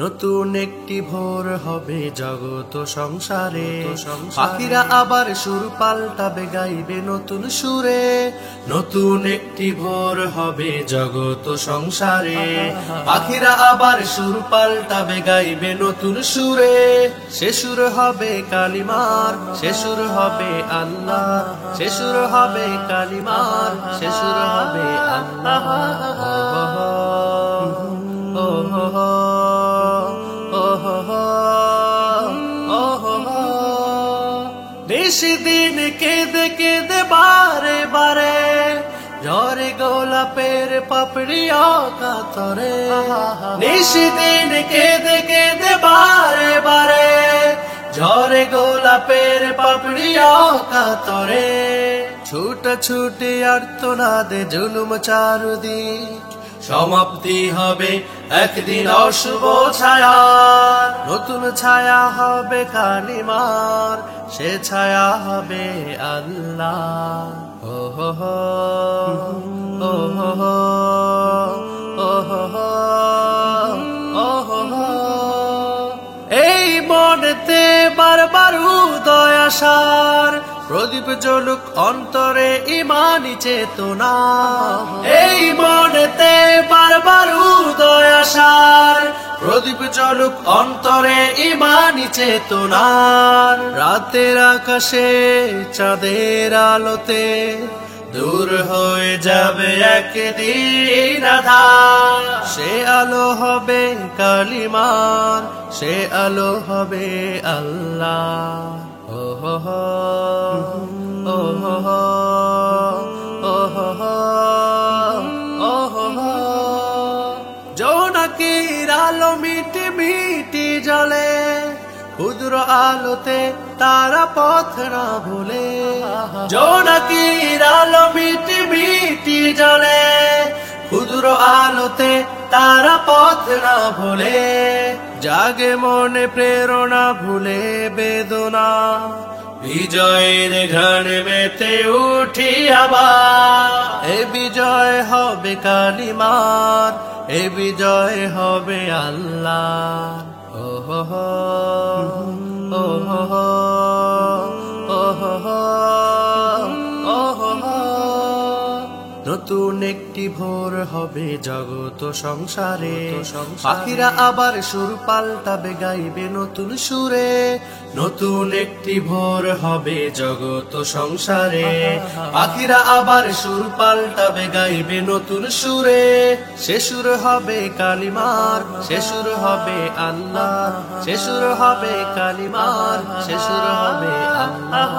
নতুন একটি ভোর হবে জগত সংসারে, পাখিরা আবার সুর পাল্টাবে গাইবে নতুন সুরে। নতুন একটি ভোর হবে জগত সংসারে, পাখিরা আবার সুর পাল্টাবে গাইবে নতুন সুরে। সে সুর হবে কালিমার, সে সুর হবে আল্লাহ, সে সুর হবে কালিমার, সে সুর হবে আল্লাহ। নিশিদিন কেঁদে কেঁদে বারে বারে, ঝরে গোলাপের পাপড়িয়া কাতরে। নিশিদিন কেঁদে কেঁদে বারে বারে, ঝরে গোলাপের পাপড়িয়া কাতরে। ছুটা ছুটে আর্তনাদে জুলুম চারদিক, সমাপ্তি হবে একদিন অশুভ ছায়া। নতুন ছায়া হবে কালিমার, সে ছায়া হবে আল্লাহ। ও হো হো, ও হো হো, ও হো হো, ও হো হো। এই মনেতে বারবার উদয় আসার, প্রদীপ জ্বলুক অন্তরে ইমানি চেতনা। এই মনেতে বারবার উদয় আসার, প্রদীপ জ্বলুক অন্তরে ইমানি চেতনার। রাতের আকাশে চাঁদের আলোতে দূর হয়ে যাবে একদিন আঁধার। সে আলো হবে কালিমার, সে আলো হবে আল্লাহ। ও হো হো, ও হো হো, ও হো হো, ও হো হো। জোনাকির আলো মিটি মিটি জ্বলে, ক্ষুদ্র আলোতে তারা পথ না ভুলে। জোনাকির আলো মিটি মিটি জ্বলে, ক্ষুদ্র আলোতে তারা পথ না ভুলে। জাগে মনে প্রেরণা ভুলে বেদনা, বিজয়ের ঘানে মেতে উঠি আবার। এ বিজয় হবে কালিমার, এ বিজয় হবে আল্লাহ। ও হো হো, ও হো হো, ও হো হো, ও হো হো। নতুন একটি ভোর হবে জগত সংসারে, পাখিরা আবার সুর পাল্টাবে গাইবে নতুন সুরে। নতুন একটি ভোর হবে জগত সংসারে, পাখিরা আবার সুর পাল্টাবে গাইবে নতুন সুরে। সে সুর হবে কালিমার, সে সুর হবে আল্লাহ, সে সুর হবে কালিমার, সে সুর হবে আল্লাহ।